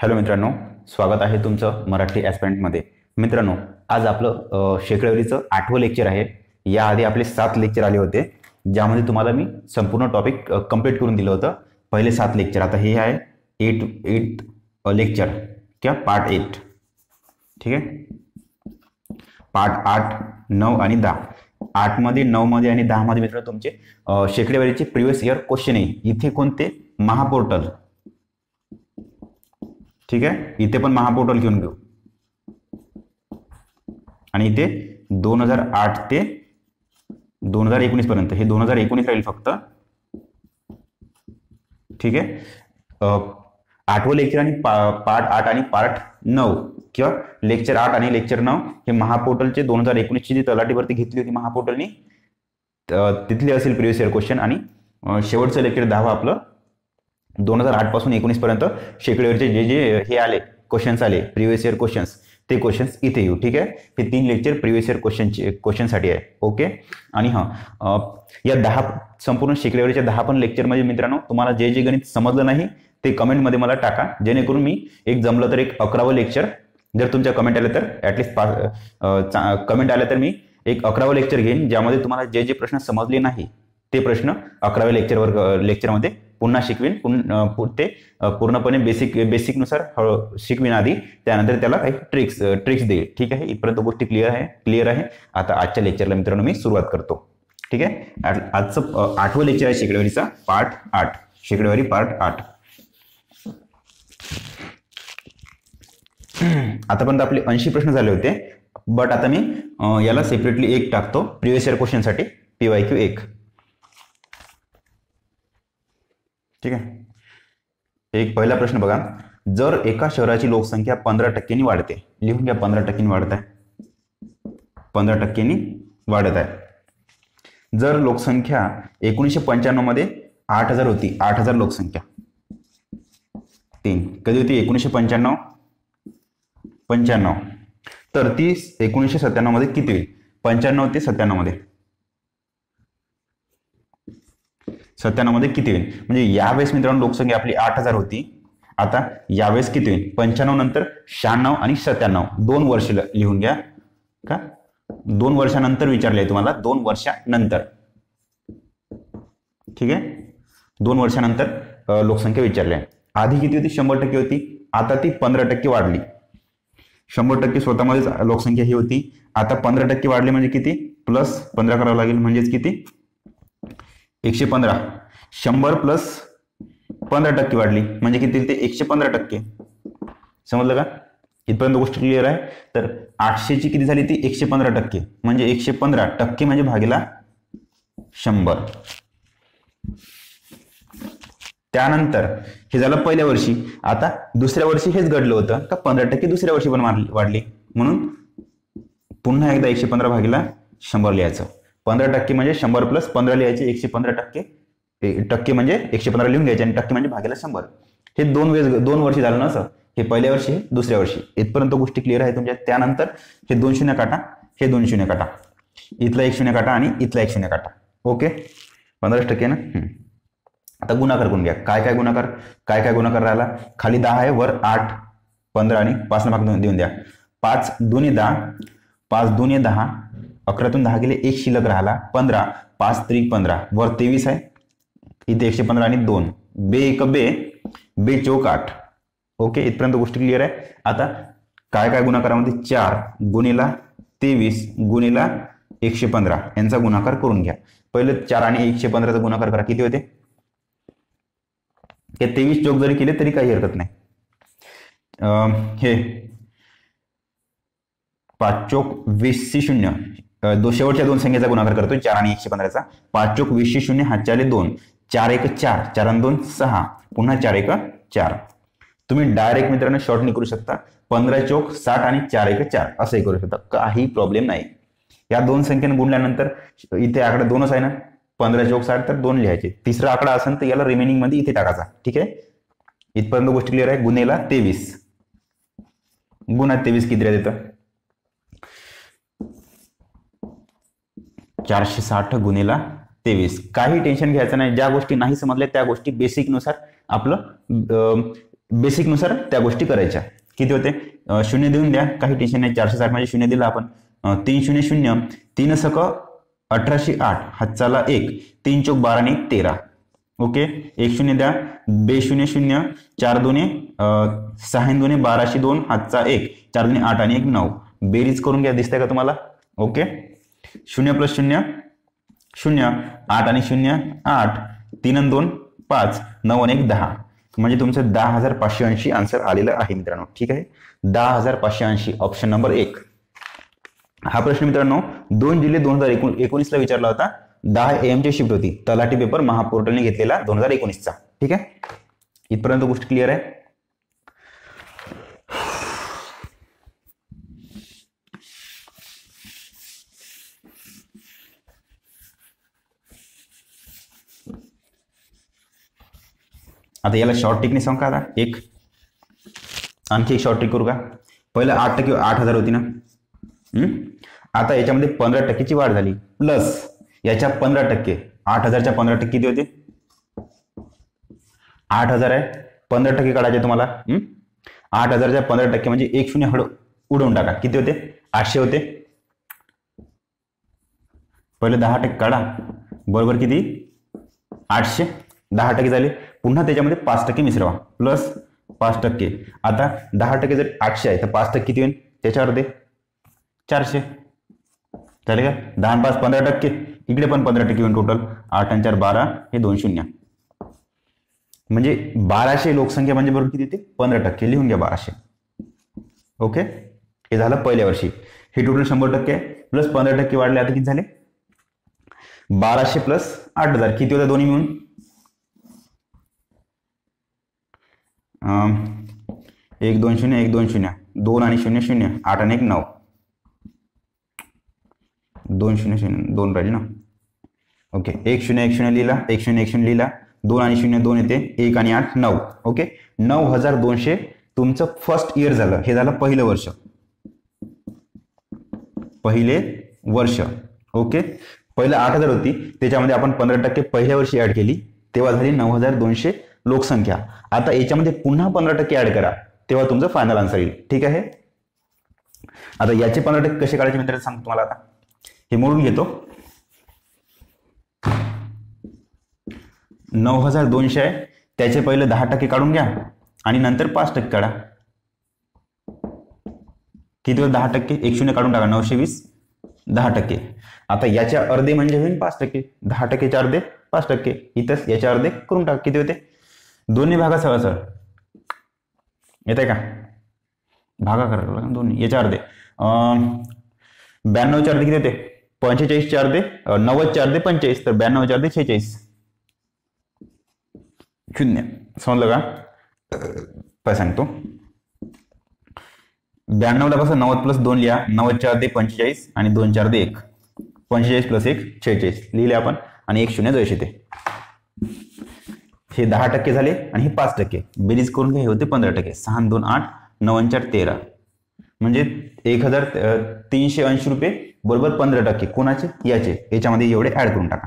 Hello मित्रांनो, स्वागत आहे तुमचं मराठी ॲस्पिरंटमध्ये. मित्रांनो, आज आपलं शेकड्यावरीचं 8वं लेक्चर आहे. याआधी आपले 7 लेक्चर आले होते, ज्यामध्ये तुम्हाला मी संपूर्ण टॉपिक कंप्लीट करून दिलं होतं. पहिले 7 लेक्चर. आता हे आहे 8 लेक्चर किंवा पार्ट 8. ठीक आहे. पार्ट 8, 9 आणि 10. 8 मध्ये, 9 मध्ये आणि 10 मध्ये मित्रांनो तुमचे शेकड्यावरीचे प्रिव्हियस इयर क्वेश्चन आहे. इथे कोणते? महापोर्टल. ठीक आहे. इथे पण महापोर्टल घेऊन घेऊ. आणि इथे 2008 ते 2019 पर्यंत. हे 2019 राहील फक्त. ठीक आहे. 8वं लेक्चर आणि पार्ट 8 आणि पार्ट 9 किंवा लेक्चर 8 आणि लेक्चर 9 हे महापोर्टलचे 2019 ची जी तलाठी भरती घेतली होती महापोर्टलनी, तिथले असेल प्रिव्हियस इयर क्वेश्चन. आणि शेवटचं लेक्चर 10 आपलं 2008 पासून 19 पर्यंत शेकड्यावरचे जे जे हे आले क्वेश्चन्स आले प्रिव्हियस इयर क्वेश्चन्स, ते क्वेश्चन्स इथे येऊ. ठीक आहे. हे 3 लेक्चर प्रिव्हियस इयर क्वेश्चनसाठी आहे. ओके. आणि या 10 संपूर्ण शेकड्यावरच्या 10 पण लेक्चरमध्ये मित्रांनो तुम्हाला जे जे गणित समजलं नाही ते कमेंटमध्ये मला टाका, जेणेकरून मी एक जमलं तर एक 11वं लेक्चर, जर तुमच्या कमेंट आलं तर ॲटलिस्ट कमेंट आलं तर मी एक 11वं लेक्चर घेईन, ज्यामध्ये तुम्हाला जे जे प्रश्न समजले नाही ते प्रश्न 11व्या लेक्चरमध्ये पुन्हा शिकवीन. ते पूर्णपणे बेसिकनुसार शिकवीन आधी, त्यानंतर त्याला काही ट्रिक्स देईल. ठीक आहे. इथपर्यंत गोष्टी क्लिअर आहे. आता आजच्या लेक्चरला मित्रांनो मी सुरुवात करतो. ठीक आहे. आजचं 8वं लेक्चर आहे शेकड्यावरीचा पार्ट 8. शेकड्यावरी पार्ट 8. आतापर्यंत आपले 80 प्रश्न झाले होते, बट आता मी याला सेपरेटली एक टाकतो प्रिव्हियस इयर क्वेश्चनसाठी, PYQ 1. ठीक आहे. एक पहिला प्रश्न बघा. जर एका शहराची लोकसंख्या 15% वाढते, लिहून घ्या. 15% वाढत आहे. 15% वाढत आहे. जर लोकसंख्या 1995 मध्ये 8000 होती, 8000 लोकसंख्या 3 कधी होती? 1995. तर ती 1997 मध्ये किती होईल? 95 ते 97 मध्ये 97 मध्ये किती होईल? म्हणजे यावेळेस मित्रांनो लोकसंख्या आपली 8000 होती. आता यावेळेस किती होईल? 95 नंतर 96 आणि 97. 2 वर्ष लिहून घ्या. का 2 वर्षानंतर विचारले तुम्हाला? 2 वर्षानंतर. ठीक आहे. 2 वर्षानंतर लोकसंख्या विचारली. आधी किती होती? 100% होती. आता ती 15% वाढली. 100% स्वतःमध्येच लोकसंख्या ही होती. आता 15% वाढली म्हणजे किती? प्लस 15 करावं लागेल. म्हणजेच किती? 115. 100 प्लस 15% वाढली म्हणजे किती? ते 115%. समजलं का? इथपर्यंत गोष्ट क्लिअर आहे. तर 800 ची किती झाली? ती 115%. म्हणजे 115% म्हणजे भागीला 100. त्यानंतर हे झालं पहिल्या वर्षी. आता दुसऱ्या वर्षी हेच घडलं होतं का 15% दुसऱ्या वर्षी पण वाढली, म्हणून पुन्हा एकदा 115 भागीला 100 लिहायचं. 15% म्हणजे 100 प्लस 15 लिहायचे. 115% म्हणजे 115 लिहून घ्यायचे आणि टक्के म्हणजे भागीला 100. हे 2 वर्षी झालं ना सर. हे पहिल्या वर्षी, दुसऱ्या वर्षी. इथपर्यंत गोष्टी क्लिअर आहे तुमच्या. त्यानंतर हे 2 शून्य काटा, हे 2 शून्य काटा, इथला 1 शून्य काटा आणि इथला 1 शून्य काटा. ओके. 15% ना. आता गुणाकार करून घ्या. काय गुणाकार राहिला? खाली 10 आहे, वर 8, 15 आणि 5 भाग देऊन द्या. 5 दुनी 10, 5 दुनी 10, 11तून 10 गेले, 1 शिल्लक राहिला. 15, 5 त्रिक 15, वर 23 आहे, इथे 115 आणि 2, बे 1 बे, बे चौक 8. ओके. इथपर्यंत गोष्टी क्लिअर आहे. आता काय गुणाकारामध्ये? 4 गुणिला 23 गुणिला 115 यांचा गुणाकार करून घ्या. पहिले 4 आणि 115चा गुणाकार करा. किती होते? हे 23 चौक जरी केले तरी काही हरकत नाही. हे 5 चौक 20 0. शेवटच्या 2 संख्येचा गुणाकार करतोय 4 आणि 115चा. 5 चौक 20 0, हातच्या आले 2, 4 1 4, 4 आणि 2 6, पुन्हा 4 1 4. तुम्ही डायरेक्ट मित्रांनो शॉर्टनी करू शकता. 15 चौक 60 आणि 4 1 4 असंही करू शकता. काही प्रॉब्लेम नाही. या 2 संख्येने गुणल्यानंतर इथे आकडा 2च आहे ना. 15 चौक 60 तर 2 लिहायचे. तिसरा आकडा असेल तर याला रिमेनिंग मध्ये इथे टाकायचा. ठीक आहे. इथपर्यंत गोष्ट क्लिअर आहे. गुणेला 23 गुणा 23 किती देतं? 460 गुणिला 23. काही टेन्शन घ्यायचं नाही. ज्या गोष्टी नाही समजल्या त्या गोष्टी बेसिकनुसार आपलं बेसिक नुसार त्या गोष्टी करायच्या. किती होते? शून्य देऊन द्या, काही टेन्शन नाही. 460 म्हणजे शून्य दिला आपण. 3 शून्य शून्य, 3 सक 1808, हातचाला 1, 3 चौक 12 आणि 13. ओके, 1 शून्य द्या, 2 शून्य शून्य, 4 दुने 6 दुने 12, 2 हातचा 1, 4 दुने 8 आणि 1 9. बेरीज करून घ्या, दिसतंय का तुम्हाला? ओके, 0 प्लस 0 0, 8 आणि 0 8, 3 आणि 2 5, 9 आणि 1 10. म्हणजे तुमचं 10,580 आन्सर आलेलं आहे मित्रांनो. ठीक आहे, 10,580 ऑप्शन नंबर 1. हा प्रश्न मित्रांनो 2 जुलै 2019 ला विचारला होता. 10 AM ची शिफ्ट होती. तलाठी पेपर महापोर्टलने घेतलेला 2019चा. ठीक आहे, इथपर्यंत गोष्ट क्लिअर आहे. आता याला शॉर्ट ट्रिकने सांगू का? आता आणखी एक शॉर्ट ट्रिक करू का? पहिलं 8% 8,000 होती ना. आता याच्यामध्ये 15%ची वाढ झाली, प्लस याच्या 15%, 8,000च्या 15% किती होते? 8,000 आहे, 15% काढायचे तुम्हाला. 8,000च्या 15% म्हणजे 1 शून्य हळू उडवून टाका. किती होते? 800 होते. पहिले 10% काढा, बरोबर किती? 800. 10% झाले. पुन्हा त्याच्यामध्ये 5% मिसळवा, प्लस 5%. आता 10% जर 800 आहे तर 5% किती होईल? त्याच्यावर दे 400. झाले का? 10 आणि 5 15%. इकडे पण 15% होईल टोटल. 8 आणि 4 12, हे 2 शून्य. म्हणजे 1200 लोकसंख्या म्हणजे बरोबर किती येते? 15%. लिहून घ्या 1200. ओके, हे झालं पहिल्या वर्षी. हे टोटल 100% प्लस 15% वाढले. आता किती झाले? 1200 प्लस 8,000 किती होतं दोन्ही मिळून? 1 2 0 1 2 0, 2 आणि 0 0, 8 आणि 1 9, 2 0 0 2 राहील ना. ओके, 1 0 1 0 लिहिला, 1 0 1 0 लिहिला, 2 आणि 0 2 येते, 1 आणि 8 9. ओके, 9,200 तुमचं फर्स्ट इयर झालं. हे झालं पहिलं वर्ष. पहिले वर्ष. ओके, पहिलं 8,000 होती, त्याच्यामध्ये आपण 15% पहिल्या वर्षी ऍड केली, तेव्हा झाली 9,200 लोकसंख्या. आता याच्यामध्ये पुन्हा 15% ऍड करा, तेव्हा तुमचं फायनल आन्सर येईल. ठीक आहे, आता याचे 15% कसे काढायचे मित्रांनो सांगतो तुम्हाला. आता हे मोडून घेतो. 9,200 आहे, त्याचे पहिले 10% काढून घ्या आणि नंतर 5% काढा. किती होतं? 10%. 1 शून्य काढून टाका, 920, 10%. आता याच्या अर्धे म्हणजे होईल 5%. 10%चे अर्धे 5%. इथंच याच्या अर्धे करून टाका. किती होते? दोन्ही भागा सर येत आहे का? भागा करायला लागेल दोन्ही. याच्या अर्धे 92चे अर्धे किती होते? 45चे अर्धे 90चे अर्धे 45, तर 92चे अर्धे 46. शून्य. समजलं का? काय सांगतो, 92ला कसं 90 प्लस 2 लिहा, 90चे अर्धे 45 आणि 2चे अर्धे 1, 45 प्लस 1 46 लिहिले आपण, आणि 1 शून्य जैसे ते. हे 10% झाले आणि हे 5%. बेरीज करून घ्या, हे होते 15%. 6 2 8, 9 आणि 4 13, म्हणजे 1,380 रुपये बरोबर 15%. कोणाचे? याचे. याच्यामध्ये एवढे ऍड करून टाका,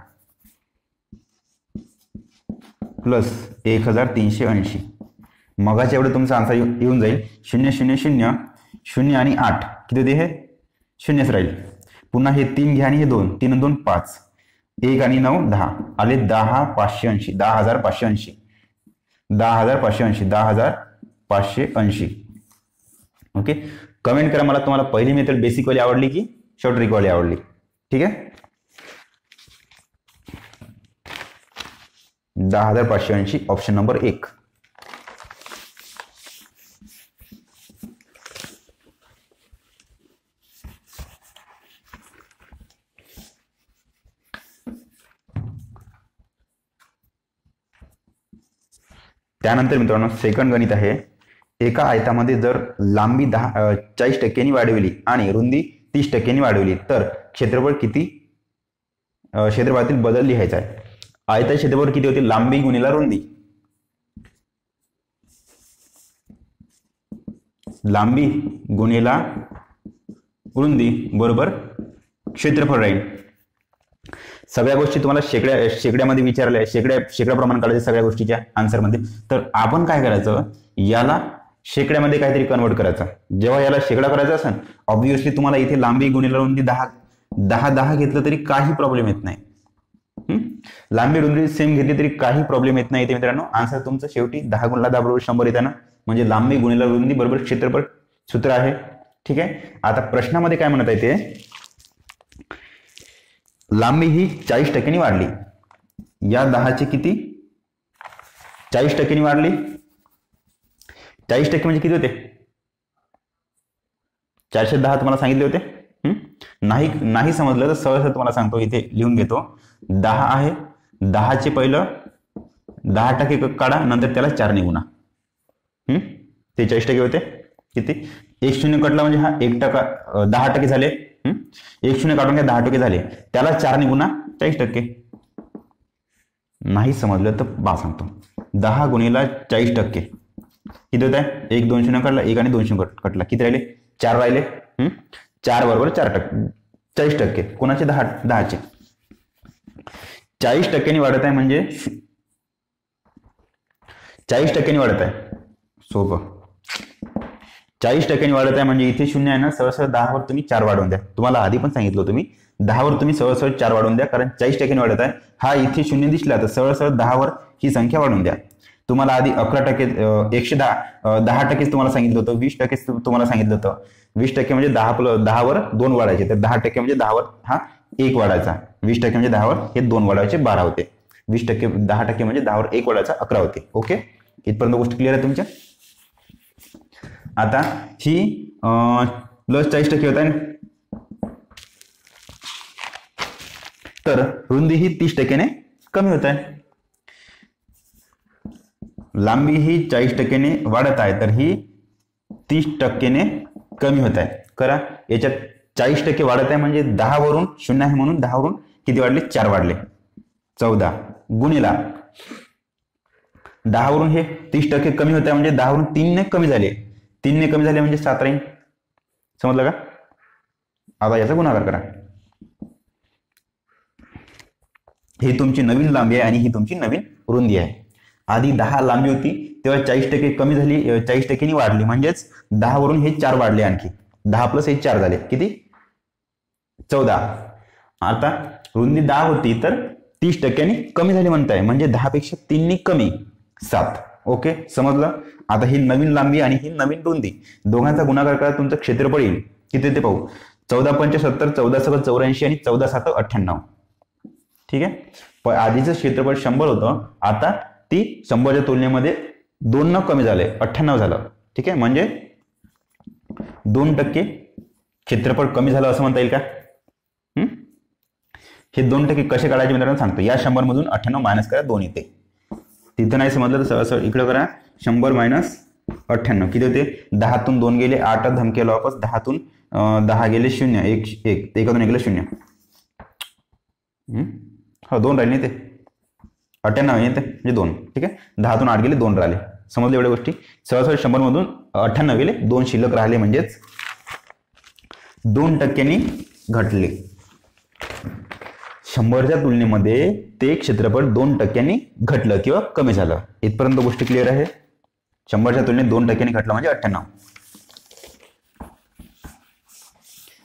प्लस 1,380. मगाच्या एवढे तुमचा आन्सर येऊन जाईल. 0 0 0 0 आणि 8 किती होते? हे शून्यच राहील. पुन्हा हे 3 घ्या आणि हे 2, 3 आणि 2 5, 1 आणि 9 10 आले. 10,580, 10,580, 10,580, 10,580. ओके, कमेंट करा मला तुम्हाला पहिली मेथड बेसिक वाली आवडली की शॉर्ट ट्रिक वाली आवडली. ठीक आहे, 10,580 ऑप्शन नंबर 1. त्यानंतर मित्रांनो सेकंड गणित आहे. एका आयतामध्ये जर लांबी 40% वाढविली आणि रुंदी 30% वाढविली तर क्षेत्रफळ किती? क्षेत्रफळातील बदल लिहायचा आहे. आयताचे क्षेत्रफळ किती होते? लांबी गुणिले रुंदी. लांबी गुणिले रुंदी बरोबर क्षेत्रफळ राहील. सगळ्या गोष्टी तुम्हाला शेकड्यामध्ये विचारल्या, शेकड्या प्रमाण काढायचे सगळ्या गोष्टीच्या आन्सरमध्ये. तर आपण काय करायचं, याला शेकड्यामध्ये काहीतरी कन्वर्ट करायचं. जेव्हा याला शेकडा करायचा असेल, ऑब्व्हियसली तुम्हाला इथे लांबी गुणिले रुंदी 10 घेतलं तरी काही प्रॉब्लेम येत नाही. लांबी रुंदी सेम घेतली तरी काही प्रॉब्लेम येत नाही. इथे मित्रांनो आन्सर तुमचं शेवटी 10 × 10 = 100 येतं ना. म्हणजे लांबी गुणिले रुंदी बरोबर क्षेत्रफळ सूत्र आहे. ठीक आहे. आता प्रश्नामध्ये काय म्हणत आहे ते, लांबी ही 40% वाढली. या 10चे किती 40% वाढली. 40% म्हणजे किती होते, 410 तुम्हाला सांगितले होते. नाही समजलं तर सहज तुम्हाला सांगतो, इथे लिहून घेतो. 10 आहे, 10चे पहिलं 10% काढा, नंतर त्याला 4 ने गुणा. ते 40% होते. किती, 1 शून्य कटला म्हणजे हा 1%, 10% झाले. 1 शून्य काढून घ्या, 10% झाले. त्याला 4 ने गुणा 40%. नाही समजलं तर बा सांगतो, 10 × 40% किती होत आहे. 1 2 शून्य काढला, 1 आणि 2 शून्य कटला, किती राहिले, 4 राहिले. 4 बरोबर 4%, 40%. कोणाचे, 10चे. 40% वाढत आहे म्हणजे 40% वाढत आहे. सोपं, 40% वाढत आहे म्हणजे इथे शून्य आहे ना, सरळ 10 वर तुम्ही 4 वाढवून द्या. तुम्हाला आधी पण सांगितलं होतं मी, 10 वर तुम्ही सरळ 4 वाढवून द्या, कारण 40% वाढत आहे. हा इथे शून्य दिसला तर सरळ 10 वर ही संख्या वाढवून द्या. तुम्हाला आधी 11%, 10% तुम्हाला सांगितलं होतं, 20% तुम्हाला सांगितलं होतं. 20% म्हणजे 10 वर 2 वाढायचे, तर 10% म्हणजे 10 वर हा 1 वाढायचा. 20% म्हणजे 10 वर हे 2 वाढवायचे, 12 होते. 10% म्हणजे 10 वर 1 वाढायचा, 11 होते. ओके, इथपर्यंत गोष्ट क्लिअर आहे तुमच्या. आता ही प्लस 40% होत आहे, तर रुंदी ही 30% कमी होत आहे. लांबी ही 40% वाढत आहे, तर ही 30% कमी होत आहे. करा, याच्यात 40% वाढत आहे म्हणजे 10 वरून शून्य आहे म्हणून 10 वरून किती वाढले, 4 वाढले, 14 गुणिला 10 वरून हे 30% कमी होत आहे म्हणजे 10 वरून 3 ने कमी झाले. 3 ने कमी झाले म्हणजे 7 राहील. समजलं का. आता याचा गुणाकार करा. ही तुमची नवीन लांबी आहे आणि ही तुमची नवीन रुंदी आहे. आधी 10 लांबी होती तेव्हा 40% कमी झाली, 40% वाढली, म्हणजेच 10 वरून हे 4 वाढले, आणखी 10 प्लस हे 4 झाले, किती, 14. आता रुंदी 10 होती तर 30% कमी झाली म्हणताय, म्हणजे 10 पेक्षा 3 ने कमी 7. ओके, समजलं. आता ही नवीन लांबी आणि ही नवीन रुंदी दोघांचा गुणाकार करा, तुमचं क्षेत्रफळ येईल. किती ते पाहू, 14 पंच 70, 14 7 84 आणि 14 7 98. ठीक आहे. पण आधीचं क्षेत्रफळ 100 होतं, आता ती 100च्या तुलनेमध्ये 2 न कमी झाले, 98 झालं. ठीक आहे, म्हणजे 2% क्षेत्रफळ कमी झालं असं म्हणता येईल का. हे 2% कसे काढायचे मित्रांनो सांगतो. या 100 मधून 98 मायनस करा, 2 येते. तिथं नाही समजलं तर सरळ इकडे करा, 100 मायनस 98 किती होते, 10तून 2 गेले 8, धमकेला वापस 10तून 10 गेले 0, 1 1 गेले 0. हो 2 राहिले ते 98 येते म्हणजे 2. ठीक आहे, 10तून 8 गेले 2 राहिले. समजले एवढ्या गोष्टी. सहज 100 मधून 98 गेले, 2 शिल्लक राहिले, म्हणजेच 2% घटले. 100च्या तुलनेमध्ये ते क्षेत्रफळ 2% घटलं किंवा कमी झालं. इथपर्यंत गोष्टी क्लिअर आहे. 100च्या तुलनेत 2% घटलं म्हणजे 98.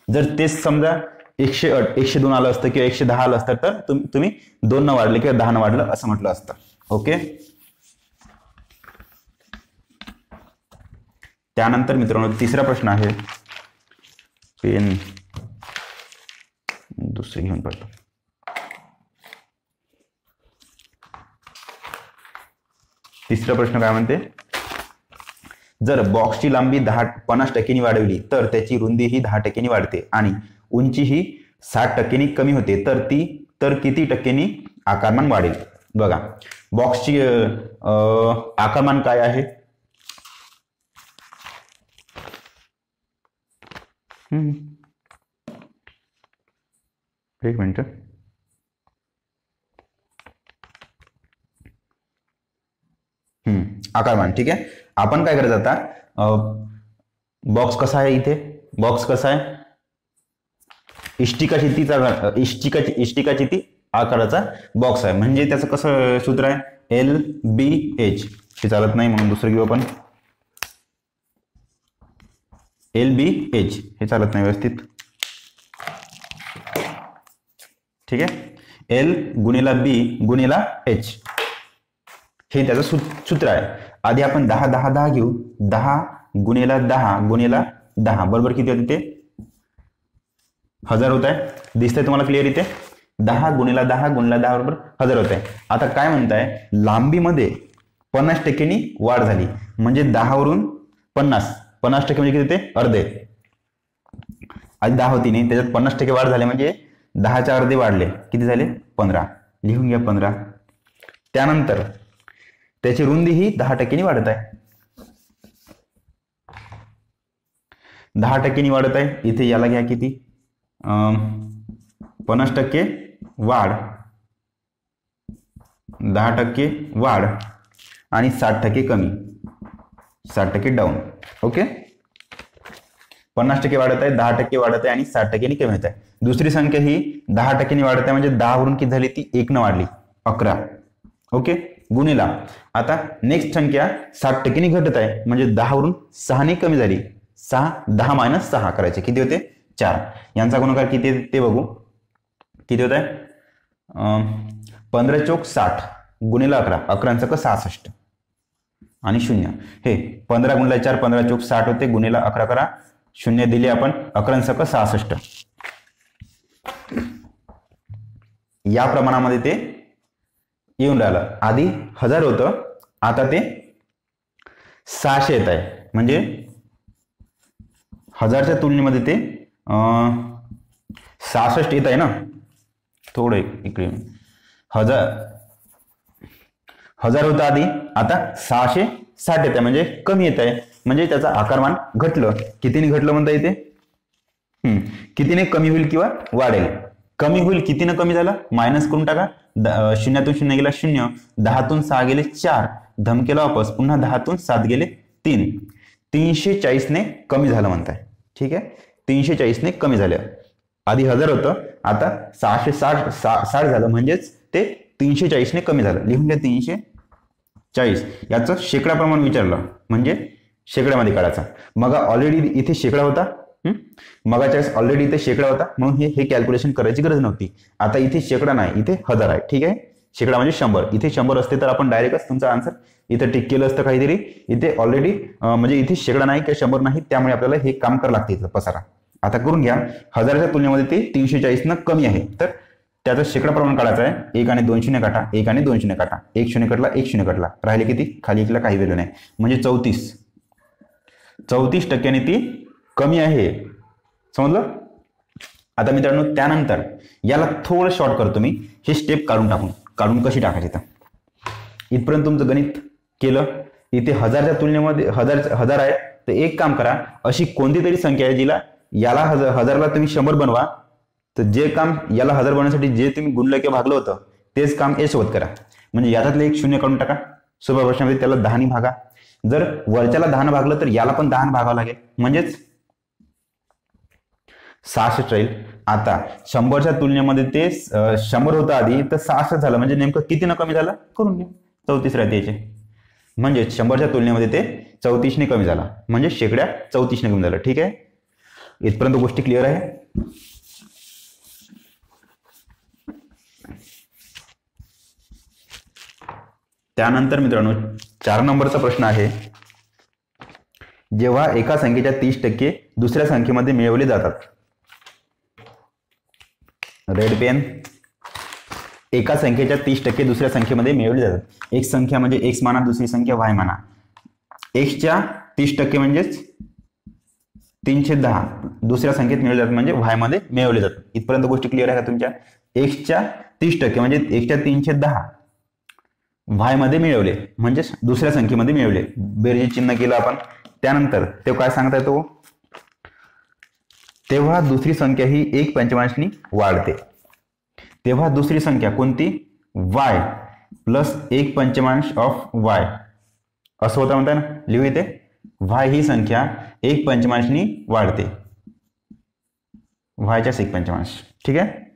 जर तेच समजा 102 आलं असतं किंवा 110 आलं असतं तर तुम्ही 2 न वाढले किंवा 10 न वाढलं असं म्हटलं असतं. ओके. त्यानंतर मित्रांनो तिसरा प्रश्न आहे, पेन दुसरी घेऊन पडतो. तिसरा प्रश्न काय म्हणते, जर बॉक्सची लांबी 50% वाढवली तर त्याची रुंदी ही 10% वाढते आणि उंची ही 60% कमी होते, तर किती टक्क्यांनी आकारमान वाढेल. बघा, बॉक्सची आकारमान काय आहे, एक मिनिट, आकारमान. ठीक आहे, आपण काय करायचं आता, बॉक्स कसा आहे, इथे बॉक्स कसा आहे, इष्टिकाची ती आकाराचा बॉक्स आहे. म्हणजे त्याचं कसं सूत्र आहे, LBH. हे चालत नाही म्हणून दुसरं घेऊ आपण, LBH. हे चालत नाही व्यवस्थित. ठीक आहे, L गुणिला B गुणिला H हे त्याचं सूत्र आहे. आधी आपण 10 10 10 घेऊ. 10 गुणिला 10 गुणिला 10 बरोबर किती होते, ते 1000 होत आहे. दिसतंय तुम्हाला क्लिअर इथे, 10 गुणिला 10 गुणिला 10 बरोबर 1000 होत आहे. आता काय म्हणताय, लांबीमध्ये 50% वाढ झाली, म्हणजे 10 वरून 50% म्हणजे किती, ते अर्धे. आधी 10 होती नाही, त्याच्यात 50% वाढ झाली, म्हणजे 10च्या अर्धे वाढले, किती झाले, 15. लिहून घ्या 15. त्यानंतर त्याची रुंदी ही 10% वाढत आहे. 10% वाढत आहे. इथे याला घ्या किती, 50% वाढ, 10% वाढ आणि 60% कमी, 60% डाऊन. ओके, 50% वाढत आहे, 10% वाढत आहे आणि 60% कमी होत आहे. दुसरी संख्या ही 10% वाढत आहे, म्हणजे 10 वरून किती झाली, ती 1 न वाढली, 11. ओके, गुणिला आता नेक्स्ट संख्या 60% घटत आहे, म्हणजे 10 वरून 6 ने कमी झाली. 10 मायनस 6 करायचे, किती होते, 4. यांचा गुणाकार किती ते बघू, किती होत आहे, 15 चौक 60 गुणिला 11, 11 चौक 66 आणि 0. हे 15 गुणिला 4, 15 चौक 60 होते, गुणिला 11 करा, 0 दिले आपण, 11 चौक 66. या प्रमाणामध्ये ते येऊन राहिलं. आधी 1000 होतं, आता ते 600 येत आहे. म्हणजे 1000च्या तुलनेमध्ये ते 66 येत आहे ना. थोडं इकडे 1000 होतं आधी, आता 660 येत आहे, म्हणजे कमी येत आहे. म्हणजे त्याचं आकारमान घटलं. कितीने घटलं म्हणता येते, कितीने कमी होईल किंवा वाढेल. कमी होईल, कितीने कमी झालं, मायनस करून टाका. 0तून 0 गेला 0, 10तून 6 गेले 4, धम केला वापस, पुन्हा 10तून 7 गेले 3, 340 ने कमी झालं म्हणताय. ठीक आहे, 340 ने कमी झालं. आधी 1000 होतं, आता 660 झालं, म्हणजेच ते 340 ने कमी झालं. लिहून घ्या 340. याचं शेकडा प्रमाण विचारलं, म्हणजे शेकड्यामध्ये काढायचा. मग ऑलरेडी इथे शेकडा होता, मगाच्या ऑलरेडी इथे शेकडा होता, म्हणून हे कॅल्क्युलेशन करायची गरज नव्हती. आता इथे शेकडा नाही, इथे 1000 आहे. ठीक आहे, शेकडा म्हणजे 100. इथे 100 असते तर आपण डायरेक्टच तुमचा आन्सर इथे टिक केलं असतं काहीतरी. इथे ऑलरेडी म्हणजे इथे शेकडा नाही किंवा 100 नाही, त्यामुळे आपल्याला हे काम करावं लागते इथं पसारा. आता करून घ्या. 1000च्या तुलनेमध्ये ते 340 न कमी आहे, तर त्याचा शेकडा प्रमाण काढायचा आहे. 1 आणि 2 शून्य काटा, 1 आणि 2 शून्य काटा, 1 शून्य कटला, 1 शून्य कटला, राहिले किती, खाली एकला काही व्हॅल्यू नाही, म्हणजे 34% ती कमी आहे. समजलं. आता मित्रांनो, त्यानंतर याला थोडं शॉर्ट करतो मी, हे स्टेप काढून कशी टाकायची. तर इथपर्यंत तुमचं गणित केलं. इथे 1000च्या तुलनेमध्ये 1000 आहे, तर एक काम करा, अशी कोणती तरी संख्या आहे जिला याला 1000ला तुम्ही 100 बनवा. तर जे काम याला 1000 बनवण्यासाठी जे तुम्ही गुणलं किंवा भागलं होतं, तेच काम ए सोबत करा. म्हणजे याच्यातलं एक शून्य काढून टाका. सोप्या प्रश्नामध्ये त्याला 10 ने भागा. जर वरच्याला 10 भागलं तर याला पण 10 भागावं लागेल, म्हणजेच 66 राहील. आता 100च्या तुलनेमध्ये ते 100 होतं आधी, तर 66 झालं, म्हणजे नेमकं किती न कमी झालं करून घ्या. 34 राहते याचे, म्हणजे 100च्या तुलनेमध्ये ते 34 ने कमी झाला, म्हणजे शेकड्या 34 ने कमी झालं. ठीक आहे, इथपर्यंत गोष्टी क्लिअर आहे. त्यानंतर मित्रांनो 4 नंबरचा प्रश्न आहे, जेव्हा एका संख्येच्या 30% दुसऱ्या संख्येमध्ये मिळवले जातात. Red pen. एका संख्येच्या 30% दुसऱ्या संख्येमध्ये मिळवले जातात. एक संख्या म्हणजे x माना, दुसरी संख्या y माना. xच्या 30% म्हणजेच 310 दुसऱ्या संख्येत मिळवले जातात, म्हणजे y मध्ये मिळवले जातात. इथपर्यंत गोष्टी क्लिअर आहे का तुमच्या. xच्या 30% म्हणजे xच्या 310 y मध्ये मिळवले, म्हणजे दुसऱ्या संख्येमध्ये मिळवले. बेरजे चिन्ह केलं आपण. त्यानंतर ते काय सांगताय तो, तेव्हा दुसरी संख्या ही 1/5 वाढते. तेव्हा दुसरी संख्या कोणती, y प्लस 1/5 ऑफ y असं होतं म्हणता ना. लिहू इथे, y ही संख्या 1/5 वाढते, y च्या 1/5. ठीक आहे.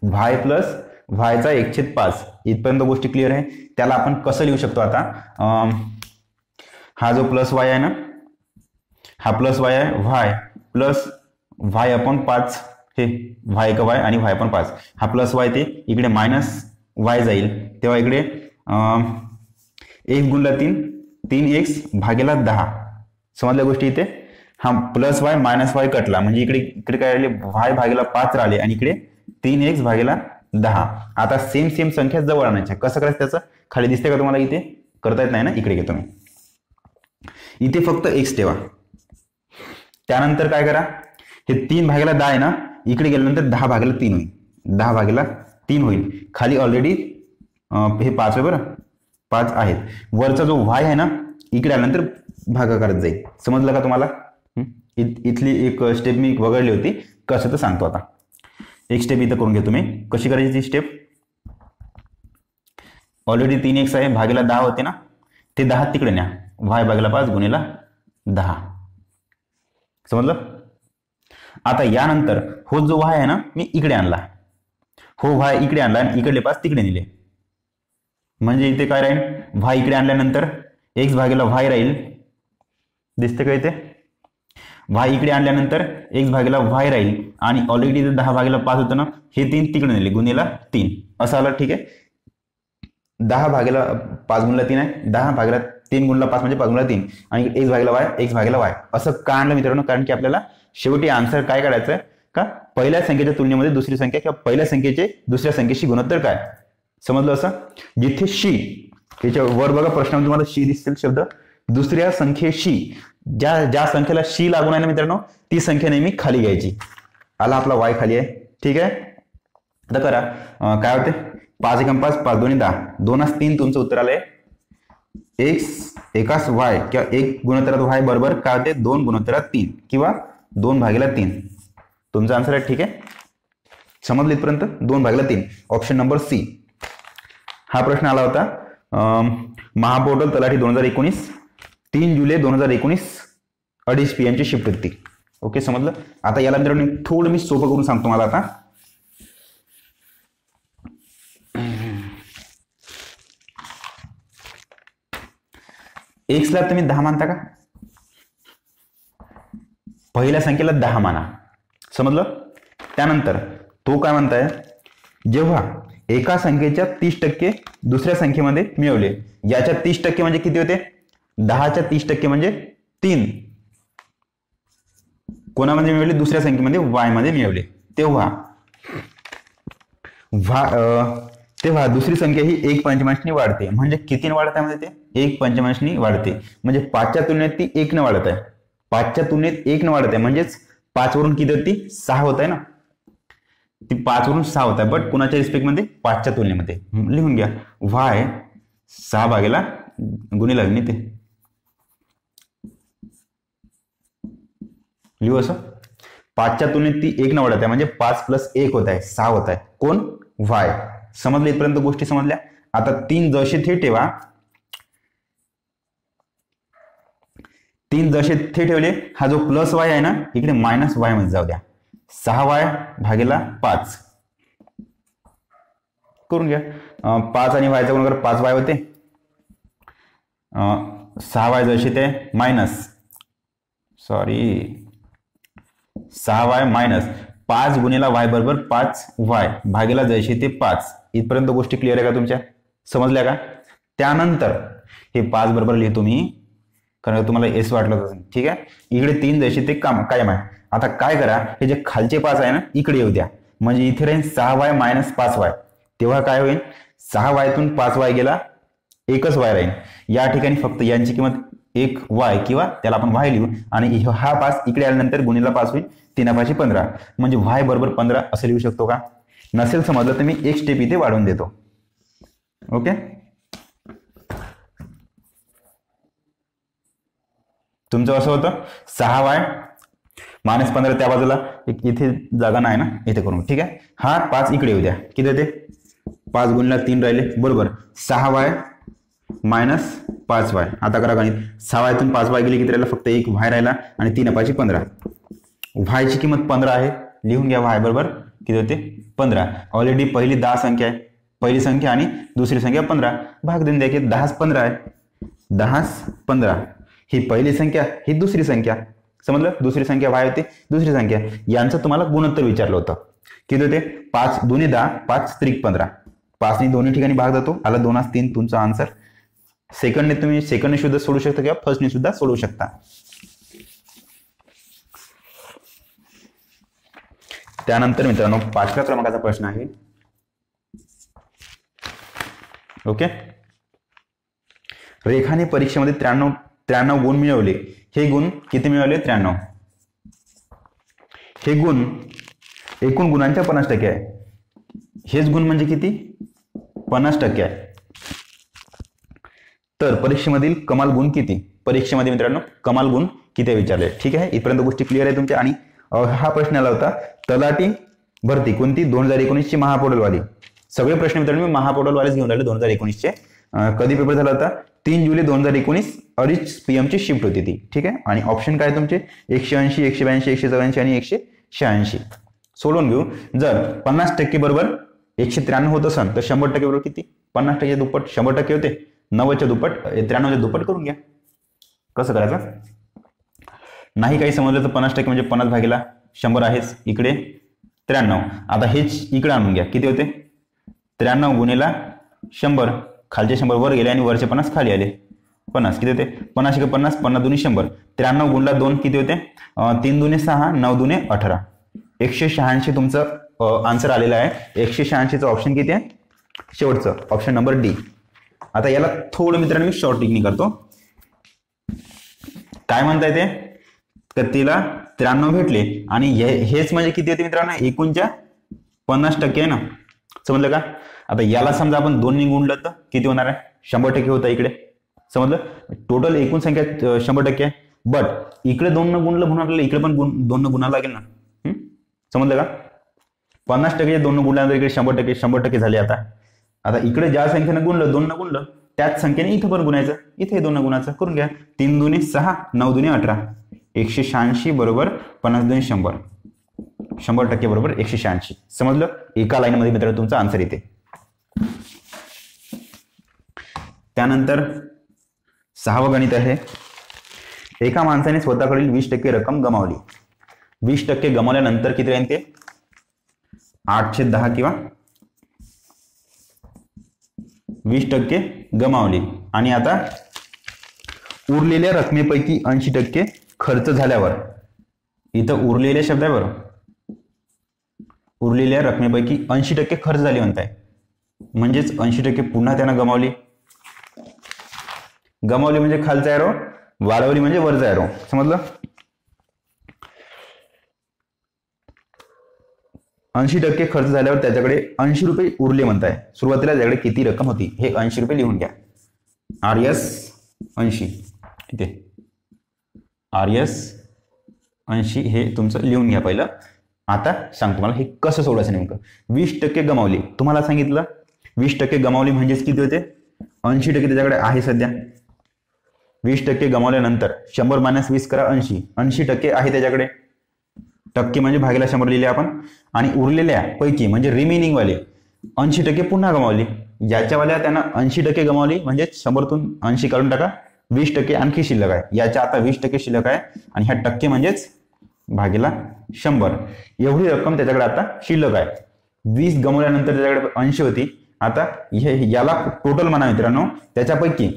वाय प्लस वायचा 1/5 इथपर्यंत गोष्टी क्लिअर आहे. त्याला आपण कसं लिहू शकतो आता, हा जो प्लस वाय आहे ना, हा प्लस वाय आहे, वाय प्लस वाय अपॉन 5, हे वाय का वाय आणि वाय अपॉन 5, हा प्लस वाय ते इकडे मायनस वाय जाईल, तेव्हा इकडे 1 गुणला 3 3x भागेला 10. समजल्या गोष्टी इथे. हा प्लस वाय मायनस वाय कटला म्हणजे इकडे इकडे काय राहिले, वाय भागेला 5 राहिले आणि इकडे 3x भागेला 10. आता सेम सेम संख्या जवळ आणायच्या. कसं करायचं त्याचं, खाली दिसते का तुम्हाला, इथे करता येत नाही ना, इकडे घेतो मी. इथे फक्त x ठेवा. त्यानंतर काय करा, हे 3 भागेला 10 आहे ना, इकडे गेल्यानंतर 10 भागेला 3 होईल, 10 भागेला 3 होईल. खाली ऑलरेडी हे 5 आहे बरं, 5 आहेत. वरचा जो y आहे ना, इकडे आल्यानंतर भागाकारात जाईल. समजलं का तुम्हाला. इथली एक स्टेप मी वगळली होती, कसं तर सांगतो आता. एक स्टेप इथं करून घेतो मी. कशी करायची ती स्टेप, ऑलरेडी 3x आहे, भागेला 10 होते ना, ते 10 तिकडे न्या, y भागेला 5 गुणेला 10. समजलं. आता यानंतर हो जो y आहे ना, मी इकडे आणला, हो y इकडे आणला आणि इकडले 5 तिकडे नेले. म्हणजे इथे काय राहील, y इकडे आणल्यानंतर x भागेला y राहील. दिसते का इथे, y इकडे आणल्यानंतर x भागेला y राहील आणि ऑलरेडी इथे 10 भागेला 5 होतं ना, हे 3 तिकडे नेले, गुणेला 3 असं आलं. ठीक आहे. 10 भागेला 5 गुणला 3 आहे, 10 भागेला 3 गुणला 5 म्हणजे 5 गुणला 3 आणि x भागेला y, x भागेला y असं का आणलं मित्रांनो, कारण की आपल्याला शेवटी आन्सर काय काढायचं का, पहिल्या संख्येच्या तुलनेमध्ये दुसरी संख्या किंवा पहिल्या संख्येचे दुसऱ्या संख्येशी गुणोत्तर काय. समजलं. असं जिथे शी, याच्या वर बघा प्रश्नामध्ये तुम्हाला शी दिसतील शब्द, दुसऱ्या संख्येशी, ज्या संख्येला शी लागून आहे ना मित्रांनो, ती संख्या नेहमी खाली घ्यायची. आला आपला y खाली आहे. ठीक आहे. आता करा, काय होते, 5 एकम 5, 5 दोन्ही 10, 2 3 तुमचं उत्तर आलंय x एकास y किंवा 1 गुणोत्तरात y बरोबर काय होते, 2 गुणोत्तरात 3 किंवा 2 भागेला 3. तुमचा आन्सर आहे. ठीक आहे. समजलं इथपर्यंत. 2 भागेला 3, ऑप्शन नंबर सी. हा प्रश्न आला होता महापोर्टल तलाठी 2019, 3 जुलै 2019, 2:30 PM ची शिफ्ट होती. ओके, समजलं. आता याला मित्रांनो थोडं मी सोपं करून सांगतो मला आता. एक्सला तुम्ही 10 मानता का, पहिल्या संख्येला 10 माना. समजलं. त्यानंतर तो काय म्हणताय, जेव्हा एका संख्येच्या 30% दुसऱ्या संख्येमध्ये मिळवले, याच्या 30% म्हणजे किती होते, 10च्या 30% म्हणजे 3, कोणामध्ये मिळवले, दुसऱ्या संख्येमध्ये y मध्ये मिळवले, तेव्हा दुसरी संख्या ही 1 पंचमांशनी वाढते. म्हणजे किती वाढत आहे, म्हणजे ते 1 पंचमांशनी वाढते. म्हणजे 5च्या तुलनेत ती 1 न वाढत आहे, 5च्या तुलनेत 1 न वाढत आहे. म्हणजेच 5 वरून किती होती, 6 होत आहे ना, ती 5 वरून 6 होत आहे. बट कुणाच्या रिस्पेक्ट मध्ये, 5च्या तुलनेमध्ये. लिहून घ्या, y 6 भागेला गुणिले लागणे ते लिहू असं. 5च्या तुलनेत ती 1 न वाढत आहे, म्हणजे 5 + 1 होत आहे, 6 होत आहे. कोण, y. समजले इथपर्यंत गोष्टी समजल्या. आता 3 जसे थे ठेवा, 3 जसे थे ठेवले, हा जो प्लस y आहे ना, इकडे मायनस y मध्ये जाऊ द्या. 6y भागेला 5 करून घ्या. 5 आणि y चा गुणाकार 5y होते. 6y जसे ते मायनस, 6y मायनस 5 गुणिला y बरोबर 5y भागेला जसे ते 5. इथपर्यंत गोष्टी क्लिअर आहे का तुमच्या, समजल्या का. त्यानंतर हे 5 बरोबर लिहितो मी, कारण तुम्हाला एस वाटलं तसं. ठीक आहे. इकडे 3 जसे ते कायम आहे. आता काय करा, हे जे खालचे 5 आहे ना, इकडे येऊ द्या. म्हणजे इथे राहील 6y मायनस 5y. तेव्हा काय होईल, 6y तून 5y गेला, एकच y राहील. या ठिकाणी फक्त यांची किंमत 1y किंवा त्याला आपण y लिहू आणि हा 5 इकडे आल्यानंतर गुणिला 5 होईल, 3 15. म्हणजे y बरोबर 15 असं लिहू शकतो का. नसेल समजलं तर मी एक स्टेप इथे वाढवून देतो. ओके. तुमचं असं होतं 6y मायनस 15 त्या बाजूला, इथे जागा नाही ना, इथे करून. ठीक आहे. हा 5 इकडे येऊ द्या, किती होते, 5 गुणिला 3 राहिले बरोबर, 6y मायनस 5y. आता करा गणित, 6y तून 5y गेली किती राहिला, फक्त एक y राहिला आणि 3 15. y ची किंमत 15 आहे, लिहून घ्या y बरोबर किती होते 15. ऑलरेडी पहिली 10 संख्या आहे, पहिली संख्या आणि दुसरी संख्या 15, भाग देऊन द्या की 10 15 आहे. 10 15 ही पहिली संख्या, ही दुसरी संख्या. समजलं, दुसरी संख्या y होती, दुसरी संख्या. यांचं तुम्हाला गुणोत्तर विचारलं होतं. किती होते 5 2 10 5 त्रिक 15. 5 ने दोन्ही ठिकाणी भाग जातो, आला 2 3 तुमचा आन्सर. सेकंडने तुम्ही सेकंडने सुद्धा सोडू शकता किंवा फर्स्टने सुद्धा सोडू शकता. त्यानंतर मित्रांनो 5व्या क्रमांकाचा प्रश्न आहे. ओके, रेखाने परीक्षेमध्ये 93 गुण मिळवले. हे गुण किती मिळवले 93. हे गुण एकूण गुणांच्या 50% आहे. हेच गुण म्हणजे किती 50% आहे. तर परीक्षेमधील कमाल गुण किती, परीक्षेमध्ये मित्रांनो कमाल गुण किती विचारले. ठीक आहे, इथपर्यंत गोष्टी क्लिअर आहे तुमच्या. आणि हा प्रश्न आला होता तलाठी भरती कोणती 2019 ची महापोर्टलवाली. सगळे प्रश्न मित्रांनो मी महापोर्टलवालेच घेऊन राहिले 2019 चे. कधी पेपर झाला होता 3 जुलै 2019 2:30 PM ची शिफ्ट होती ती. ठीक आहे, आणि ऑप्शन काय तुमचे 180 182 184 आणि 186. सोडून घेऊ. जर 50% बरोबर 193 होत असेल तर 100% बरोबर किती 50% दुप्पट 100% होते. 90च्या दुप्पट 93च्या दुप्पट करून घ्या. कसं करायचं, नाही काही समजलं तर 50% म्हणजे 50 भागीला 100 आहेच, इकडे 93. आता हेच इकडे आणून घ्या. किती होते 93 गुणिला 100. खालचे 100 वर गेले आणि वरचे 50 खाली आले. 50 किती होते 50 × 50 50 दुनी 100. 93 गुणला 2 किती होते 3 दुने 6 9 दुने 18. 186 तुमचं आन्सर आलेला आहे. 186चं ऑप्शन किती आहे शेवटचं, ऑप्शन नंबर डी. आता याला थोडं मित्रांनो मी शॉर्ट टेक्निक करतो. काय म्हणता येते तर तिला 93 भेटले आणि हेच म्हणजे किती होते मित्रांनो एकूणच्या 50% आहे ना. समजलं का. आता याला समजा आपण 2 ने गुणलं तर किती होणार आहे 100% होता इकडे. समजलं, टोटल एकूण संख्या 100% आहे. बट इकडे 2 न गुणलं म्हणून आपल्याला इकडे पण 2 न गुणायला लागेल ना. समजलं का. 50% 2 न गुणल्यानंतर इकडे 100% झाले. आता इकडे ज्या संख्येनं गुणलं 2 न गुणलं त्याच संख्येने इथं पण गुणायचं, इथे 2 न गुणायचं करून घ्या. 3 दुने 6 9 दुने 18. 186 बरोबर 50 दुने 100. 100% बरोबर 186. समजलं, एका लाईन मध्ये मित्रांनो तुमचा आन्सर येते. त्यानंतर 6वं गणित आहे. एका माणसाने स्वतःकडील 20% रक्कम गमावली. 20% गमावल्यानंतर किती राहील ते 8/10 किंवा 20% गमावली. आणि आता उरलेल्या रकमेपैकी 80% खर्च झाल्यावर, इथं उरलेल्या शब्द आहे बरं, उरलेल्या रकमेपैकी 80% खर्च झाली म्हणताय, म्हणजेच 80% पुन्हा त्यानं गमावली. गमावली म्हणजे खालचा एरो, वाढवली म्हणजे वरचा एरो. समजलं. 80% खर्च झाल्यावर त्याच्याकडे 80 रुपये उरले म्हणताय. सुरुवातीला त्याच्याकडे किती रक्कम होती हे 80 रुपये लिहून घ्या. RS 80 इथे RS 80 हे तुमचं लिहून घ्या पहिलं. आता सांग तुम्हाला हे कसं सोडायचं नेमकं. 20% गमावली, तुम्हाला सांगितलं 20% गमावली म्हणजेच किती होते 80% त्याच्याकडे आहे सध्या. 20% गमावल्यानंतर 100 - 20 करा 80. 80% आहे त्याच्याकडे. टक्के म्हणजे भागीला 100 लिहिले आपण. आणि उरलेल्या पैकी म्हणजे रिमेनिंग वाले 80% पुन्हा गमावली. याच्यावाल्या त्यानं 80% गमावली म्हणजे 100तून 80 काढून टाका, 20% आणखी शिल्लक आहे. याच्या आता 20% शिल्लक आहे आणि ह्या टक्के म्हणजेच भागीला 100. एवढी रक्कम त्याच्याकडे आता शिल्लक आहे. 20 गमावल्यानंतर त्याच्याकडे 80 होती. आता याला टोटल म्हणा मित्रांनो. त्याच्यापैकी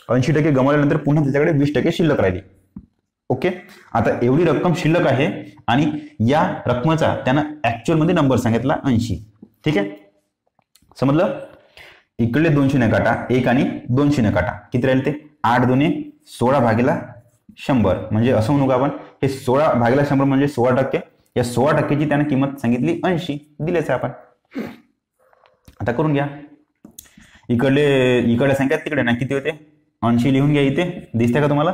80% गमावल्यानंतर पुन्हा त्याच्याकडे 20% शिल्लक राहिली. ओके, आता एवढी रक्कम शिल्लक आहे आणि या रकमेचा त्यानं ऍक्च्युअल मध्ये नंबर सांगितला 80. ठीक आहे, समजलं. इकडले 2 शून्य काटा, 1 आणि 2 शून्य काटा, किती राहील ते 8 दुने 16 भागीला 100. म्हणजे असं म्हणू का आपण हे 16 भागीला 100 म्हणजे 16%. या 16%ची त्यानं किंमत सांगितली 80, दिलेच आहे आपण. आता करून घ्या. इकडे संख्या तिकडे ना किती होते 80 लिहून घ्या. इथे दिसते का तुम्हाला.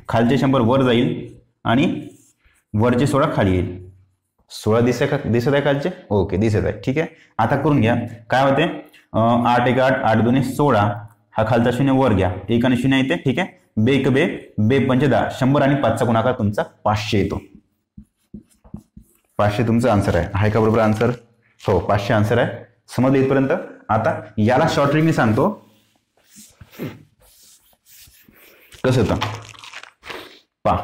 खालचे 100 वर जाईल आणि वरचे 16 खाली येईल. 16 दिसत आहे खालचे. ओके, दिसत आहे. ठीक आहे, आता करून घ्या. काय होते 8 1 8 8 2 16. हा खालचा 0 वर घ्या, 1 आणि 0 येते. ठीक आहे, 2 1 2 2 5 10. 100 आणि 5चा गुणाकार तुमचा 500 येतो. 500 तुमचं आन्सर आहे का बरोबर आन्सर? हो, 500 आन्सर आहे. समजलं इथपर्यंत? आता याला शॉर्ट ट्रिकने सांगतो कसं होतं. पहा,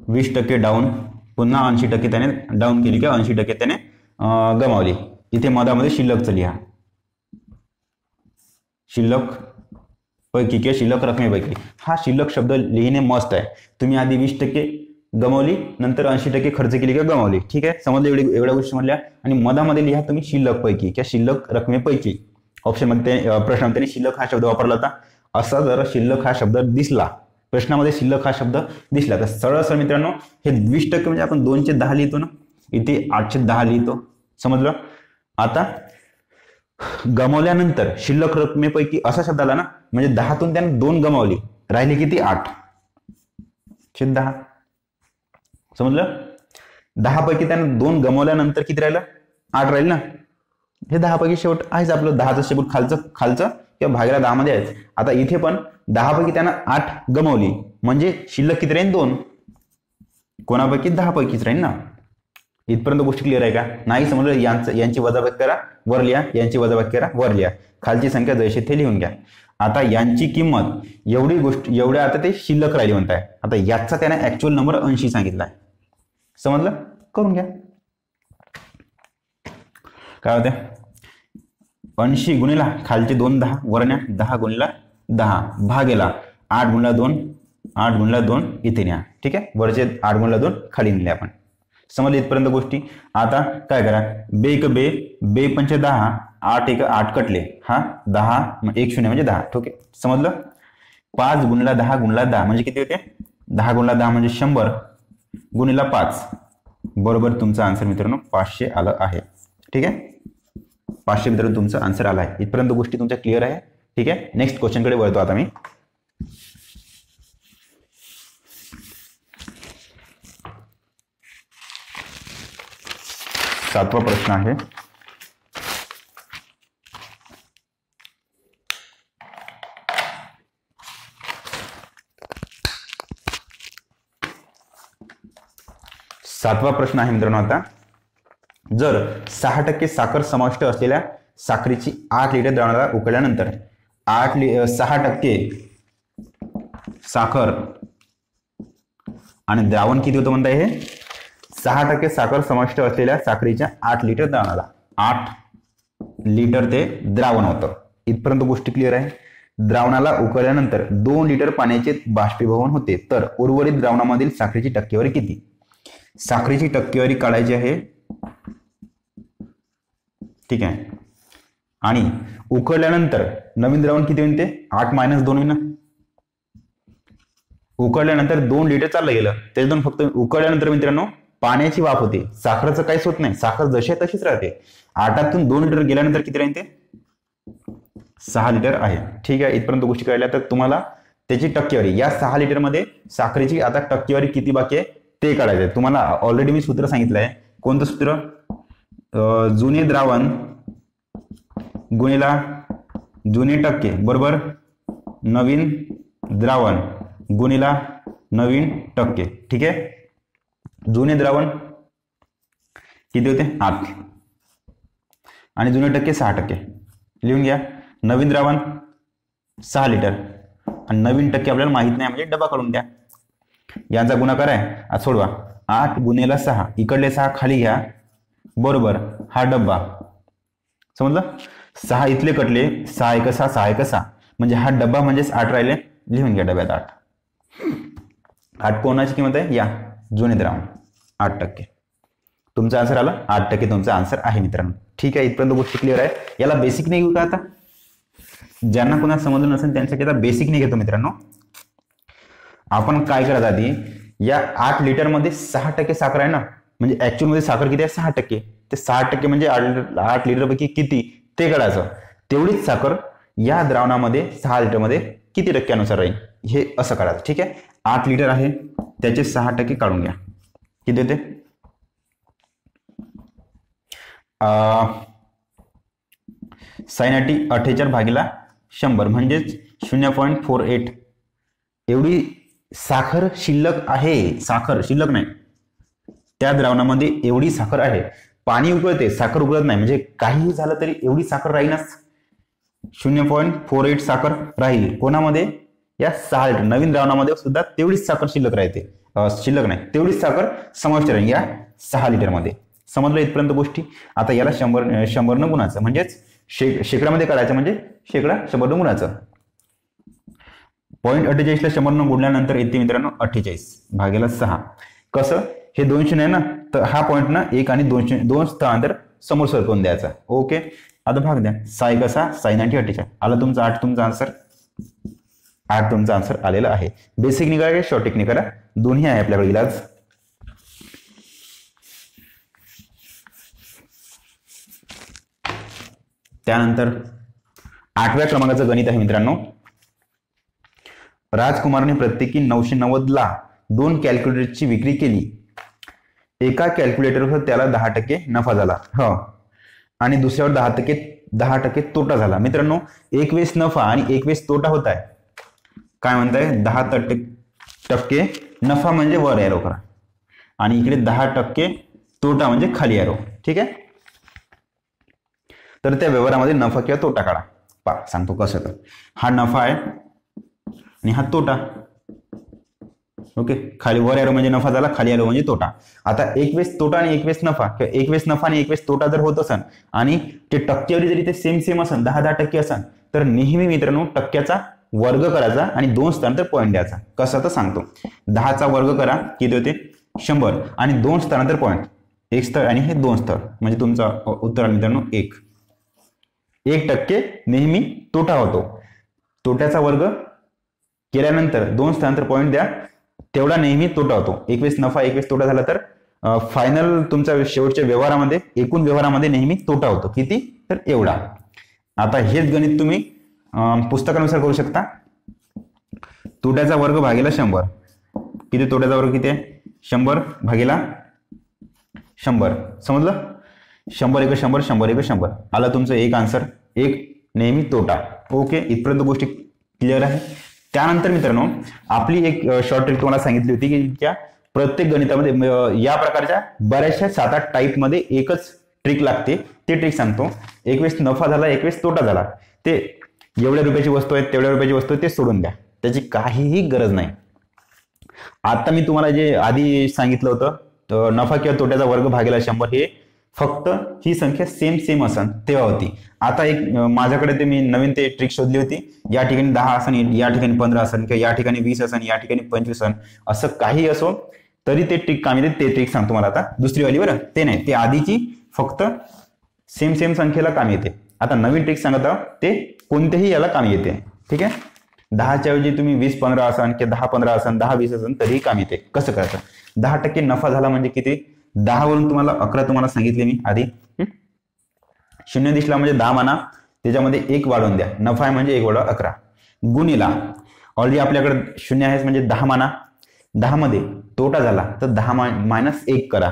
20% डाऊन, पुन्हा 80% त्याने डाऊन केली किंवा 80% त्याने गमावली. इथे मधामध्ये शिल्लकचं लिहा. शिल्लक पैकी किंवा शिल्लक रकमेपैकी. हा शिल्लक शब्द लिहिणे मस्त आहे. तुम्ही आधी 20% गमावली, नंतर 80% खर्च केली किंवा गमावली. ठीक आहे, समजलं एवढ्या गोष्टी म्हणल्या. आणि मधामध्ये लिहा तुम्ही शिल्लक पैकी किंवा शिल्लक रकमेपैकी. ऑप्शनमध्ये प्रश्नामध्ये त्याने शिल्लक हा शब्द वापरला होता. असा जर शिल्लक हा शब्द दिसला प्रश्नामध्ये, शिल्लक हा शब्द दिसला तर सरळ सरळ मित्रांनो हे 20% म्हणजे आपण 210 लिहितो ना, इथे 810 लिहितो. समजलं? आता गमावल्यानंतर शिल्लक रकमेपैकी असा शब्द आला ना, म्हणजे 10तून त्याने 2 गमावली, राहिले किती? 8/10. समजलं? 10 पैकी त्याने 2 गमावल्यानंतर किती राहिलं? 8 राहील ना. हे 10 पैकी शेवट आहेच आपलं. 10चं शेवट खालचं किंवा भागाला 10 मध्ये आहेच. आता इथे पण 10 पैकी त्यानं 8 गमावली, म्हणजे शिल्लक किती राहील? 2. कोणापैकी? 10 पैकीच राहील ना. इथपर्यंत गोष्टी क्लिअर आहे का? नाही समजलं? यांची वजाबाकी करा, वर लिहा. यांची वजाबाकी करा, वर लिहा. खालची संख्या जशी ते लिहून घ्या. आता यांची किंमत एवढ्या आता ते शिल्लक राहिली म्हणताय. आता याचा त्याने ऍक्च्युअल नंबर 80 सांगितला आहे. समजलं? करून घ्या. काय होते? 80 गुणिला खालचे 2 10, वरण्या 10 गुणिला 10 भागेला 8 गुणिला 2, 8 गुणिला 2 इथे न्या. ठीक आहे, वरचे 8 गुणिला 2 खाली नेले आपण. समजले इथपर्यंत गोष्टी? आता काय करा, बे 5 10, 8 8 कटले, हा 10 1 0 म्हणजे 10. ठीक आहे, समजलं? 5 गुणिला 10 गुणिला 10 म्हणजे किती होते? 10 गुणिला 10 म्हणजे 100 गुणिला 5, बरोबर तुमचा आन्सर मित्रांनो 500 आलं आहे. ठीक आहे, 500 मित्रांनो तुमचा आन्सर आला आहे. इथपर्यंत गोष्टी तुमच्या क्लिअर आहे. ठीक आहे, नेक्स्ट क्वेश्चन कडे वळतो आता मी. सातवा प्रश्न आहे. सातवा प्रश्न आहे मित्रांनो. आता जर 6% साखर समाविष्ट असलेल्या साखरेची 8 लिटर द्रावणाला उकळल्यानंतर 6% साखर आणि द्रावण किती होतं म्हणताय? हे 6% साखर समाविष्ट असलेल्या साखरेच्या 8 लिटर द्रावणाला 8 लिटर ते द्रावण होतं. इथपर्यंत गोष्टी क्लिअर आहे. द्रावणाला उकळल्यानंतर 2 लिटर पाण्याचे बाष्पीभवन होते, तर उर्वरित द्रावणामधील साखरेची टक्केवारी किती? साखरेची टक्केवारी काढायची आहे. ठीक आहे, आणि उकळल्यानंतर नवीन द्रावण किती होईल? ते 8 - 2 होईल ना. उकळल्यानंतर 2 लिटर चाललं गेलं, त्याच्यातून फक्त उकळल्यानंतर मित्रांनो पाण्याची वाफ होते, साखरेचं काहीच होत नाही. साखर जशी आहे तशीच राहते. 8तून 2 लिटर गेल्यानंतर किती राहील? ते 6 लिटर आहे. ठीक आहे, इथपर्यंत गोष्टी कळल्या. तर तुम्हाला त्याची टक्केवारी या 6 लिटर मध्ये साखरेची आता टक्केवारी किती बाकी आहे ते काढायचं आहे. तुम्हाला ऑलरेडी मी सूत्र सांगितलंय. कोणतं सूत्र? जुने द्रावण गुणिला जुने टक्के बरोबर नवीन द्रावण गुणिला नवीन टक्के. ठीक आहे, जुने द्रावण किती होते? 8 आणि जुने टक्के 6%. लिहून घ्या. नवीन द्रावण 6 लिटर आणि नवीन टक्के आपल्याला माहित नाही, म्हणजे डबा काढून द्या. यांचा गुणाकार आहे, आज सोडवा. 8 गुणिला 6, इकडले 6 खाली घ्या, बरोबर हा डब्बा. समजलं? 6 इथले कटले, 6 1 6, 6 1 6 म्हणजे हा डब्बा म्हणजेच 8 राहिले. लिहून घ्या डब्यात 8. 8 कोणाची किंमत आहे? या जुने द्रावण 8%. तुमचा आन्सर आला 8% तुमचा आन्सर आहे मित्रांनो. ठीक आहे, इथपर्यंत गोष्ट क्लिअर आहे. याला बेसिक नाही घेऊ का? आता ज्यांना कोणाला समजलं नसेल त्यांच्यासाठी आता बेसिक नाही घेतो मित्रांनो. आपण काय करत आधी, या 8 लिटर मध्ये 6% साखर आहे ना, म्हणजे ऍक्च्युअल मध्ये साखर किती आहे? 6%. ते 6% म्हणजे 8 लिटर पैकी किती ते काढायचं. तेवढीच साखर या द्रावणामध्ये 6 लिटर मध्ये किती टक्क्यानुसार राहील हे असं करायचं. ठीक आहे, 8 लिटर आहे त्याचे 6% काढून घ्या. किती होते? साईनाटी 48/100 म्हणजेच 0.48 एवढी साखर शिल्लक आहे. साखर शिल्लक नाही, त्या द्रावणामध्ये एवढी साखर आहे. पाणी उकळते, साखर उकळत नाही, म्हणजे काहीही झालं तरी एवढी साखर राहीनच. 0.48 साखर राहील. कोणामध्ये? या 6 लिटर नवीन द्रावणामध्ये सुद्धा तेवढीच साखर शिल्लक राहते. शिल्लक नाही, तेवढीच साखर समाविष्ट राहील या 6 लिटरमध्ये. समजलं इथपर्यंत गोष्टी? आता याला 100 गुणाचं, म्हणजेच शेकड्यामध्ये काढायचं, म्हणजे शेकडा 100 गुणाचं. 0.48 ला 100 गुणल्यानंतर येते मित्रांनो 48 भागेला 6. कसं? हे 200 आहे ना, तर हा पॉईंट ना 1 आणि 2 स्थळांतर समोर सरकवून द्यायचा. ओके, आता भाग द्या. 6 कसा 6 90 48 आला तुमचा 8. तुमचा आन्सर 8 तुमचा आन्सर आलेला आहे. बेसिक निघाला की शॉर्ट टेक्निक करा, दोन्ही आहे आपल्याकडे इलाज. त्यानंतर 8व्या क्रमांकाचं गणित आहे मित्रांनो. राजकुमारने प्रत्येकी 990 ला 2 कॅल्क्युलेटरची विक्री केली. एका कॅल्क्युलेटरवर त्याला 10% नफा झाला आणि दुसऱ्यावर 10% तोटा झाला. मित्रांनो, एक वेळेस नफा आणि एक वेळेस तोटा होत आहे. काय म्हणताय? 10% नफा म्हणजे वर एरो करा आणि इकडे 10% तोटा म्हणजे खाली एरो. ठीक आहे, तर त्या व्यवहारामध्ये नफा किंवा तोटा काढा. सांगतो कसं. तर हा नफा आहे आणि हा तोटा. ओके, खाली वर एरो म्हणजे नफा झाला, खाली एरो म्हणजे तोटा. आता एक वेळेस तोटा आणि एक वेळेस नफा किंवा एक वेळेस नफा आणि एक वेळेस तोटा जर होत असेल आणि ते टक्केवारी जरी ते सेम असेल, 10% असेल, तर नेहमी मित्रांनो टक्क्याचा वर्ग करायचा आणि 2 स्थानांतर पॉईंट द्यायचा. कसं तर सांगतो. 10चा वर्ग करा, किती होते? 100 आणि 2 स्थानांतर पॉईंट, 1 स्थळ आणि हे 2 स्थळ, म्हणजे तुमचं उत्तर मित्रांनो 1. 1% नेहमी तोटा होतो. तोट्याचा वर्ग केल्यानंतर 2 स्थानांतर पॉईंट द्या, तेवढा नेहमी तोटा होतो. एक वेळेस नफा एक वेळेस तोटा झाला तर फायनल तुमच्या शेवटच्या व्यवहारामध्ये, एकूण व्यवहारामध्ये नेहमी तोटा होतो. किती? तर एवढा. आता हेच गणित तुम्ही पुस्तकानुसार करू शकता. तोट्याचा वर्ग भागेला 100. किती? तोट्याचा वर्ग किती आहे? 100 भागेला 100. समजलं? 100 × 100 100 × 100 आला तुमचं एक आन्सर. एक नेहमी तोटा. ओके, इथपर्यंत गोष्टी क्लिअर आहे. त्यानंतर मित्रांनो, आपली एक शॉर्ट ट्रिक तुम्हाला सांगितली होती की त्या प्रत्येक गणितामध्ये या प्रकारच्या बऱ्याचशा 7-8 टाईपमध्ये एकच ट्रिक लागते. ते ट्रिक सांगतो. एक वेळेस नफा झाला, एक वेळेस तोटा झाला, ते एवढ्या रुपयाची वस्तू आहे, तेवढ्या रुपयाची वस्तू आहे, ते सोडून द्या. त्याची काहीही गरज नाही. आता मी तुम्हाला जे आधी सांगितलं होतं, नफा किंवा तोट्याचा वर्ग भागेला 100, हे फक्त ही संख्या सेम असन तेव्हा होती. आता एक माझ्याकडे ते मी नवीन ते ट्रिक शोधली होती. या ठिकाणी 10 असन, या ठिकाणी 15 असन, किंवा या ठिकाणी 20 असन, या ठिकाणी 25 असन, असं काही असो तरी ते ट्रिक कामी येते. ते ट्रिक सांगतो मला आता. दुसरी वाली बरं, ते नाही, ते आधीची फक्त सेम संख्येला कामी येते. आता नवीन ट्रिक सांगत आहोत, ते कोणत्याही याला कामी येते. ठीक आहे, 10च्या ऐवजी तुम्ही 20-15 असन किंवा 10-15 असन, 10-20 असन तरीही कामी येते. कसं करायचं? 10% नफा झाला म्हणजे किती? 10 वरून तुम्हाला 11 तुम्हाला सांगितले मी आधी. 0 दिसला म्हणजे 10 माना, त्याच्यामध्ये 1 वाढवून द्या. नफा आहे म्हणजे 1 वाढवा 11. गुणिला ऑलरेडी आपल्याकडे 0 आहे म्हणजे 10 माना. 10 मध्ये तोटा झाला तर 10 - 1 करा.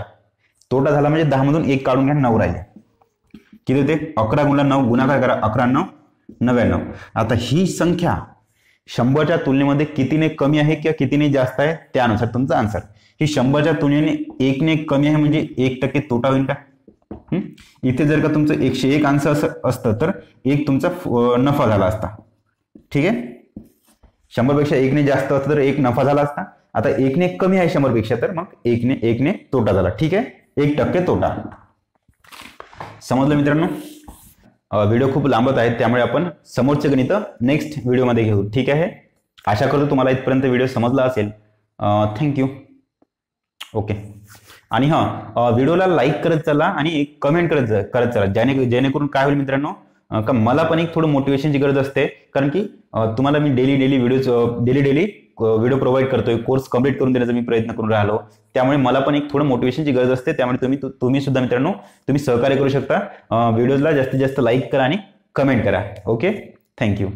तोटा झाला म्हणजे 10 मधून 1 काढून घ्या, 9 राहिले. किती होते? 11 × 9 गुणाकार करा. 11 × 9 99. आता ही संख्या 100च्या तुलनेमध्ये कितीने कमी आहे किंवा कितीने जास्त आहे त्यानुसार तुमचा आन्सर. ही 100च्या तुलनेने 1 ने कमी आहे म्हणजे 1% तोटा होईल का? इथे जर का तुमचं 101 आन्सर असतं तर 1 तुमचा नफा झाला असता. ठीक आहे, 100 पेक्षा 1 ने जास्त असतं तर 1 नफा झाला असता. आता 1 ने कमी आहे 100 पेक्षा, तर मग 1 ने तोटा झाला. ठीक आहे, 1% तोटा. समजलं मित्रांनो? व्हिडिओ खूप लांबत आहेत, त्यामुळे आपण समोरचे गणित नेक्स्ट व्हिडिओमध्ये घेऊ. ठीक आहे, आशा करतो तुम्हाला इथपर्यंत व्हिडिओ समजला असेल. थँक्यू. ओके, आणि व्हिडिओला लाईक करत चला आणि कमेंट करत चला, जेणेकरून काय होईल मित्रांनो, का मला पण एक थोडं मोटिवेशनची गरज असते. कारण की तुम्हाला मी डेली व्हिडिओ प्रोव्हाइड करतोय, कोर्स कंप्लीट करून देण्याचा मी प्रयत्न करून राहिलो. त्यामुळे मला पण एक थोडं मोटिवेशनची गरज असते. त्यामुळे तुम्ही सुद्धा मित्रांनो तुम्ही सहकार्य करू शकता. व्हिडिओला जास्तीत जास्त लाईक करा आणि कमेंट करा. Okay, thank you.